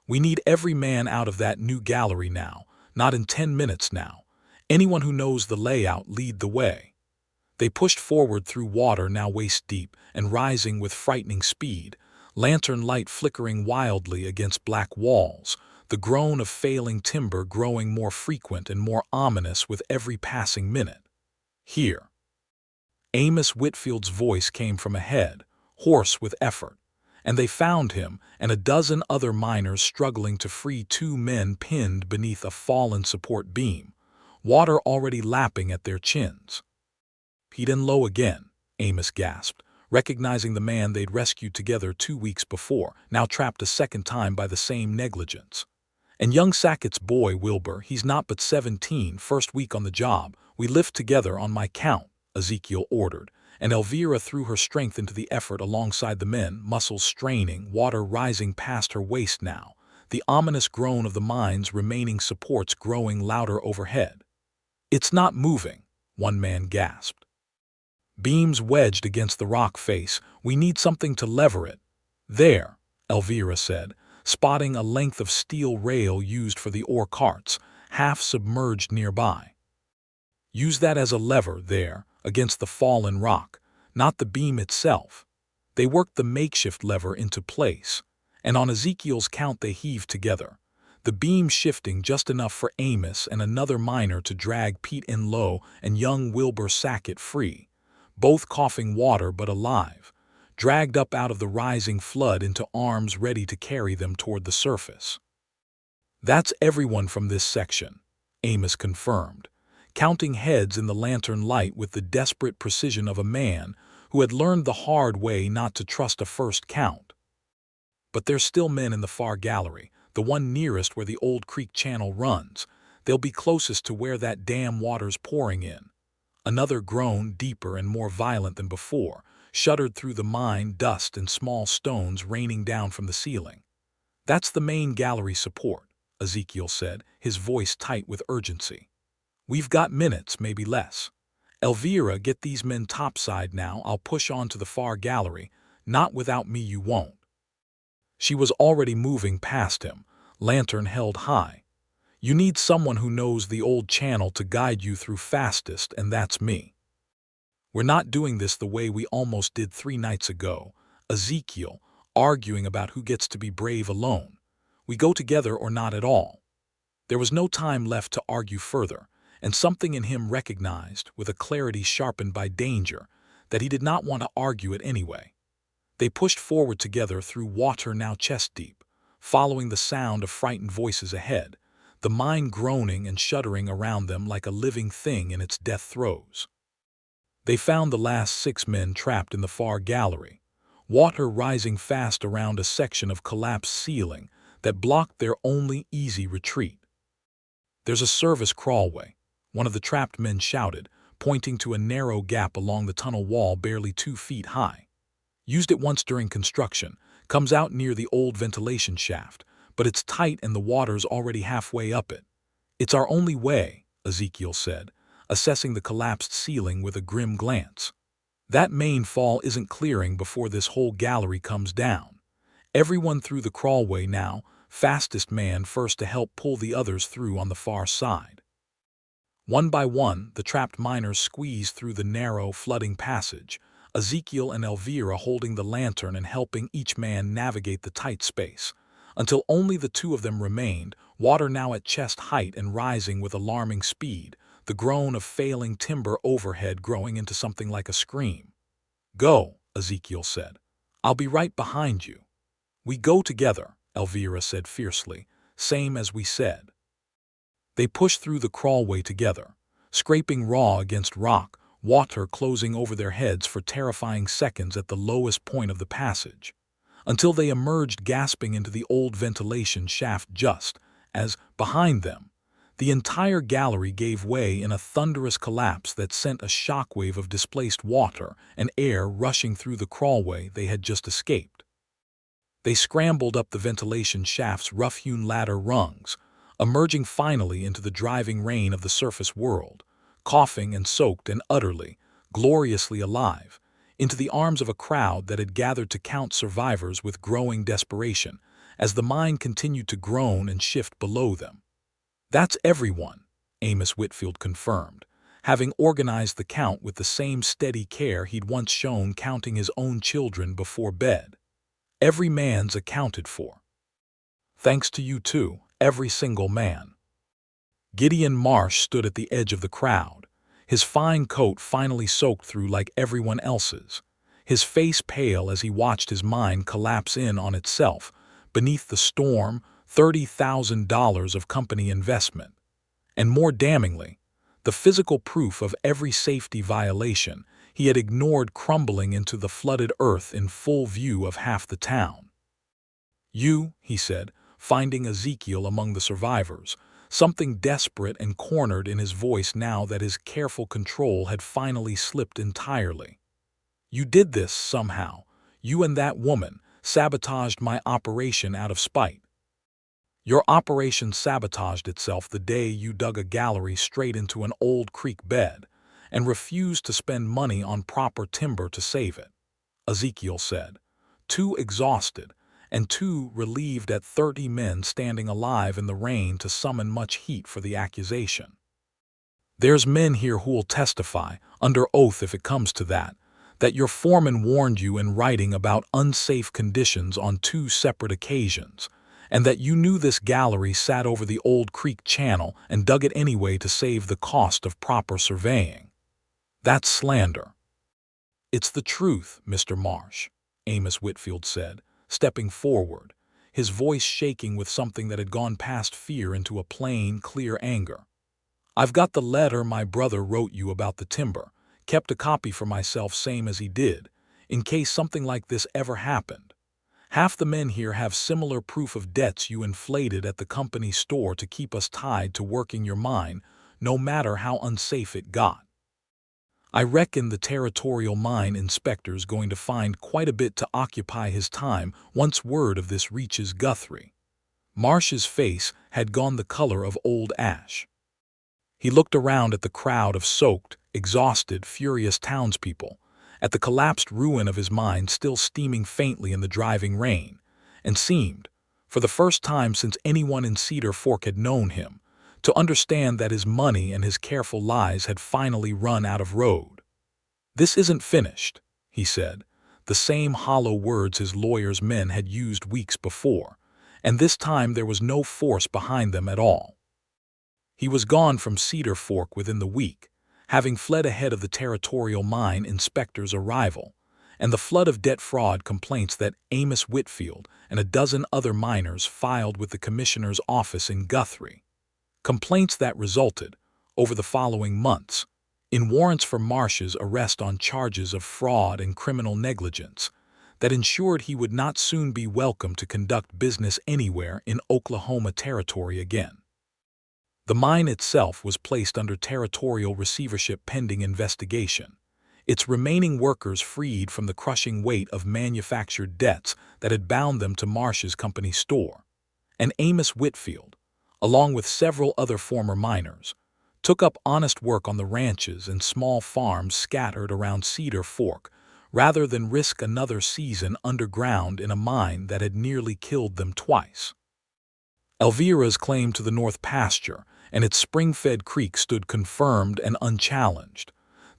"We need every man out of that new gallery now, not in 10 minutes now. Anyone who knows the layout, lead the way." They pushed forward through water now waist-deep and rising with frightening speed, lantern light flickering wildly against black walls, the groan of failing timber growing more frequent and more ominous with every passing minute. "Here." Amos Whitfield's voice came from ahead, hoarse with effort, and they found him and a dozen other miners struggling to free 2 men pinned beneath a fallen support beam, water already lapping at their chins. "He'd in low again," Amos gasped, recognizing the man they'd rescued together 2 weeks before, now trapped a second time by the same negligence. "And young Sackett's boy, Wilbur, he's not but 17, first week on the job. We lift together on my count," Ezekiel ordered, and Elvira threw her strength into the effort alongside the men, muscles straining, water rising past her waist now, the ominous groan of the mine's remaining supports growing louder overhead. "It's not moving," one man gasped. "Beams wedged against the rock face. We need something to lever it." "There," Elvira said, spotting a length of steel rail used for the ore carts, half submerged nearby. "Use that as a lever there, against the fallen rock, not the beam itself." They worked the makeshift lever into place, and on Ezekiel's count they heaved together, the beam shifting just enough for Amos and another miner to drag Pete in low and young Wilbur Sackett free, both coughing water but alive, dragged up out of the rising flood into arms ready to carry them toward the surface. "That's everyone from this section," Amos confirmed, counting heads in the lantern light with the desperate precision of a man who had learned the hard way not to trust a first count. "But there's still men in the far gallery, the one nearest where the old creek channel runs. They'll be closest to where that dam water's pouring in. Another groan, deeper and more violent than before, shuddered through the mine, dust and small stones raining down from the ceiling. "That's the main gallery support," Ezekiel said, his voice tight with urgency. "We've got minutes, maybe less. Elvira, get these men topside now. I'll push on to the far gallery. Not without me you won't." She was already moving past him, lantern held high. "You need someone who knows the old channel to guide you through fastest, and that's me. We're not doing this the way we almost did 3 nights ago." Ezekiel, arguing about who gets to be brave alone. "We go together or not at all." There was no time left to argue further, and something in him recognized, with a clarity sharpened by danger, that he did not want to argue it anyway. They pushed forward together through water now chest-deep, following the sound of frightened voices ahead, the mine groaning and shuddering around them like a living thing in its death throes. They found the last 6 men trapped in the far gallery, water rising fast around a section of collapsed ceiling that blocked their only easy retreat. "There's a service crawlway," one of the trapped men shouted, pointing to a narrow gap along the tunnel wall barely 2 feet high. "Used it once during construction, comes out near the old ventilation shaft, but it's tight and the water's already halfway up it." "It's our only way," Ezekiel said, assessing the collapsed ceiling with a grim glance. "That main fall isn't clearing before this whole gallery comes down. Everyone through the crawlway now, fastest man first to help pull the others through on the far side." One by one, the trapped miners squeezed through the narrow, flooding passage, Ezekiel and Elvira holding the lantern and helping each man navigate the tight space, until only the 2 of them remained, water now at chest height and rising with alarming speed, the groan of failing timber overhead growing into something like a scream. "Go," Ezekiel said. "I'll be right behind you." "We go together," Elvira said fiercely, "same as we said." They pushed through the crawlway together, scraping raw against rock, water closing over their heads for terrifying seconds at the lowest point of the passage, until they emerged gasping into the old ventilation shaft just as, behind them, the entire gallery gave way in a thunderous collapse that sent a shockwave of displaced water and air rushing through the crawlway they had just escaped. They scrambled up the ventilation shaft's rough-hewn ladder rungs, emerging finally into the driving rain of the surface world, coughing and soaked and utterly, gloriously alive, into the arms of a crowd that had gathered to count survivors with growing desperation as the mine continued to groan and shift below them. "That's everyone," Amos Whitfield confirmed, having organized the count with the same steady care he'd once shown counting his own children before bed. "Every man's accounted for. Thanks to you too, every single man." Gideon Marsh stood at the edge of the crowd, his fine coat finally soaked through like everyone else's, his face pale as he watched his mine collapse in on itself beneath the storm, $30,000 of company investment. And more damningly, the physical proof of every safety violation he had ignored crumbling into the flooded earth in full view of half the town. "You," he said, finding Ezekiel among the survivors, something desperate and cornered in his voice now that his careful control had finally slipped entirely. "You did this somehow. You and that woman sabotaged my operation out of spite. Your operation sabotaged itself the day you dug a gallery straight into an old creek bed and refused to spend money on proper timber to save it," Ezekiel said, too exhausted and too relieved at 30 men standing alive in the rain to summon much heat for the accusation. "There's men here who'll testify, under oath if it comes to that your foreman warned you in writing about unsafe conditions on 2 separate occasions, and that you knew this gallery sat over the old creek channel and dug it anyway to save the cost of proper surveying. That's slander." "It's the truth, Mr. Marsh," Amos Whitfield said, stepping forward, his voice shaking with something that had gone past fear into a plain, clear anger. "I've got the letter my brother wrote you about the timber, kept a copy for myself same as he did, in case something like this ever happened. Half the men here have similar proof of debts you inflated at the company store to keep us tied to working your mine, no matter how unsafe it got. I reckon the territorial mine inspector's going to find quite a bit to occupy his time once word of this reaches Guthrie. Marsh's face had gone the color of old ash. He looked around at the crowd of soaked, exhausted, furious townspeople, at the collapsed ruin of his mine still steaming faintly in the driving rain, and seemed, for the first time since anyone in Cedar Fork had known him, to understand that his money and his careful lies had finally run out of road. "This isn't finished," he said, the same hollow words his lawyer's men had used weeks before, and this time there was no force behind them at all. He was gone from Cedar Fork within the week, having fled ahead of the territorial mine inspector's arrival, and the flood of debt fraud complaints that Amos Whitfield and a dozen other miners filed with the commissioner's office in Guthrie. Complaints that resulted, over the following months, in warrants for Marsh's arrest on charges of fraud and criminal negligence, that ensured he would not soon be welcome to conduct business anywhere in Oklahoma Territory again. The mine itself was placed under territorial receivership pending investigation, its remaining workers freed from the crushing weight of manufactured debts that had bound them to Marsh's company store, and Amos Whitfield, along with several other former miners, took up honest work on the ranches and small farms scattered around Cedar Fork rather than risk another season underground in a mine that had nearly killed them twice. Elvira's claim to the North Pasture and its spring-fed creek stood confirmed and unchallenged,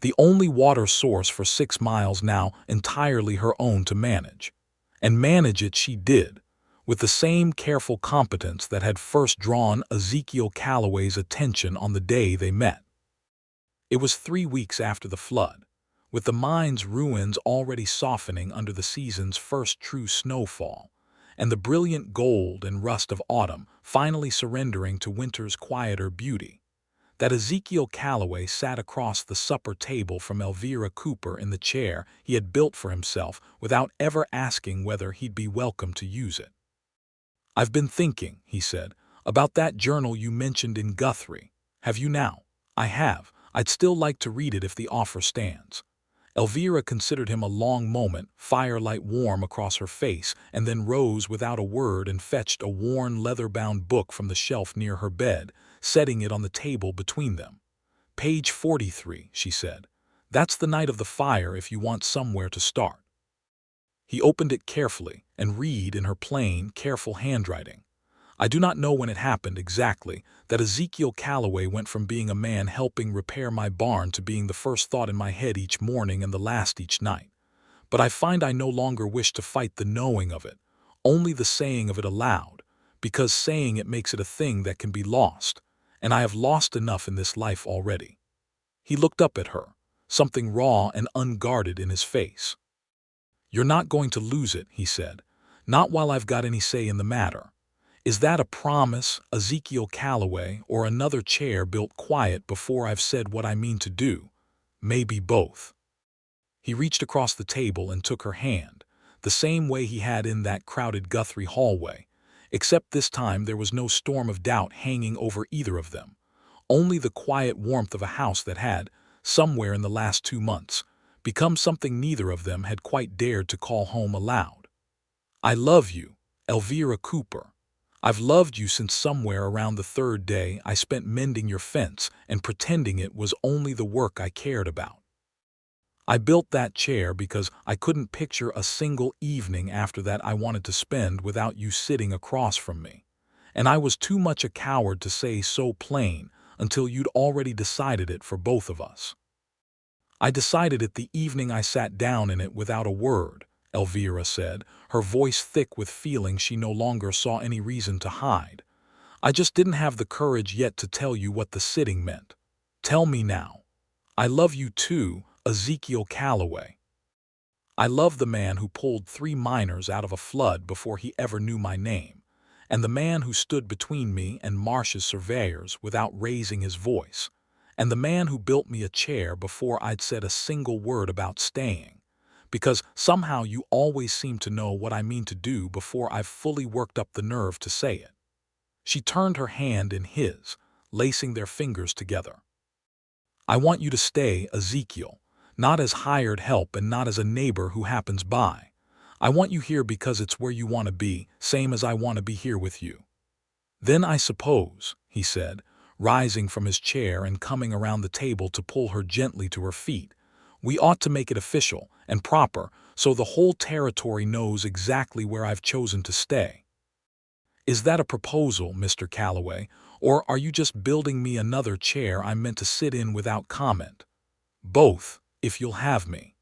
the only water source for 6 miles now entirely her own to manage. And manage it she did, with the same careful competence that had first drawn Ezekiel Calloway's attention on the day they met. It was 3 weeks after the flood, with the mine's ruins already softening under the season's first true snowfall, and the brilliant gold and rust of autumn finally surrendering to winter's quieter beauty, that Ezekiel Calloway sat across the supper table from Elvira Cooper in the chair he had built for himself without ever asking whether he'd be welcome to use it. "I've been thinking," he said, "about that journal you mentioned in Guthrie. Have you now?" "I have. I'd still like to read it if the offer stands." Elvira considered him a long moment, firelight warm across her face, and then rose without a word and fetched a worn leather-bound book from the shelf near her bed, setting it on the table between them. "Page 43, she said. "That's the night of the fire if you want somewhere to start." He opened it carefully and read in her plain, careful handwriting. "I do not know when it happened exactly that Ezekiel Calloway went from being a man helping repair my barn to being the first thought in my head each morning and the last each night. But I find I no longer wish to fight the knowing of it, only the saying of it aloud, because saying it makes it a thing that can be lost, and I have lost enough in this life already." He looked up at her, something raw and unguarded in his face. "You're not going to lose it," he said, "not while I've got any say in the matter. Is that a promise, Ezekiel Calloway, or another chair built quiet before I've said what I mean to do? Maybe both." He reached across the table and took her hand, the same way he had in that crowded Guthrie hallway, except this time there was no storm of doubt hanging over either of them, only the quiet warmth of a house that had, somewhere in the last 2 months, become something neither of them had quite dared to call home aloud. "I love you, Elvira Cooper. I've loved you since somewhere around the 3rd day I spent mending your fence and pretending it was only the work I cared about. I built that chair because I couldn't picture a single evening after that I wanted to spend without you sitting across from me, and I was too much a coward to say so plain until you'd already decided it for both of us. I decided it the evening I sat down in it without a word," Elvira said, her voice thick with feeling she no longer saw any reason to hide. "I just didn't have the courage yet to tell you what the sitting meant. Tell me now. I love you too, Ezekiel Calloway. I love the man who pulled 3 miners out of a flood before he ever knew my name, and the man who stood between me and Marsh's surveyors without raising his voice, and the man who built me a chair before I'd said a single word about staying, because somehow you always seem to know what I mean to do before I've fully worked up the nerve to say it." She turned her hand in his, lacing their fingers together. "I want you to stay, Ezekiel, not as hired help and not as a neighbor who happens by. I want you here because it's where you want to be, same as I want to be here with you." "Then I suppose," he said, rising from his chair and coming around the table to pull her gently to her feet, "we ought to make it official and proper so the whole territory knows exactly where I've chosen to stay. Is that a proposal, Mr. Calloway, or are you just building me another chair I'm meant to sit in without comment? Both, if you'll have me."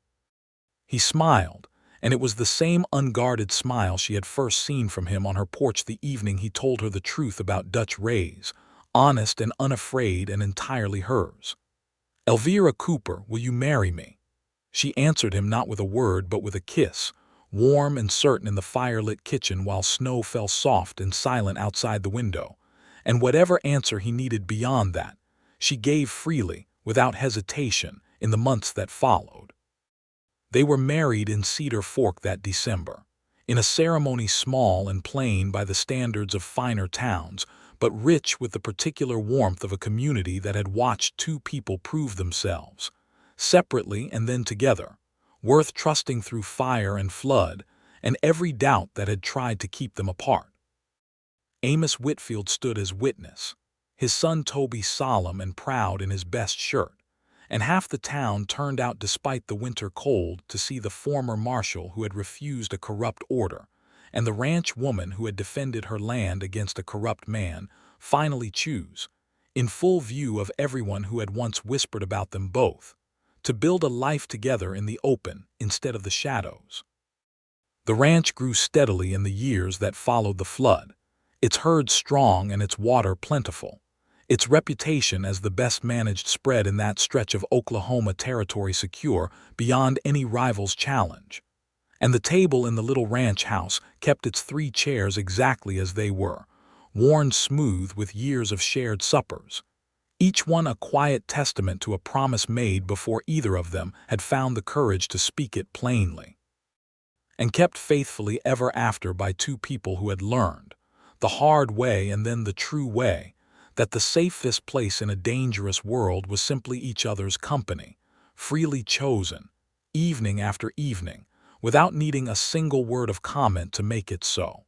He smiled, and it was the same unguarded smile she had first seen from him on her porch the evening he told her the truth about Dutch Rays, honest and unafraid and entirely hers. "Elvira Cooper, will you marry me?" She answered him not with a word but with a kiss, warm and certain in the firelit kitchen while snow fell soft and silent outside the window, and whatever answer he needed beyond that, she gave freely, without hesitation, in the months that followed. They were married in Cedar Fork that December, in a ceremony small and plain by the standards of finer towns, but rich with the particular warmth of a community that had watched two people prove themselves, separately and then together, worth trusting through fire and flood, and every doubt that had tried to keep them apart. Amos Whitfield stood as witness, his son Toby solemn and proud in his best shirt, and half the town turned out despite the winter cold to see the former marshal who had refused a corrupt order, and the ranch woman who had defended her land against a corrupt man, finally choose, in full view of everyone who had once whispered about them both, to build a life together in the open instead of the shadows. The ranch grew steadily in the years that followed the flood, its herds strong and its water plentiful, its reputation as the best-managed spread in that stretch of Oklahoma territory secure beyond any rival's challenge. And the table in the little ranch house kept its 3 chairs exactly as they were, worn smooth with years of shared suppers, each one a quiet testament to a promise made before either of them had found the courage to speak it plainly, and kept faithfully ever after by 2 people who had learned, the hard way and then the true way, that the safest place in a dangerous world was simply each other's company, freely chosen, evening after evening, without needing a single word of comment to make it so.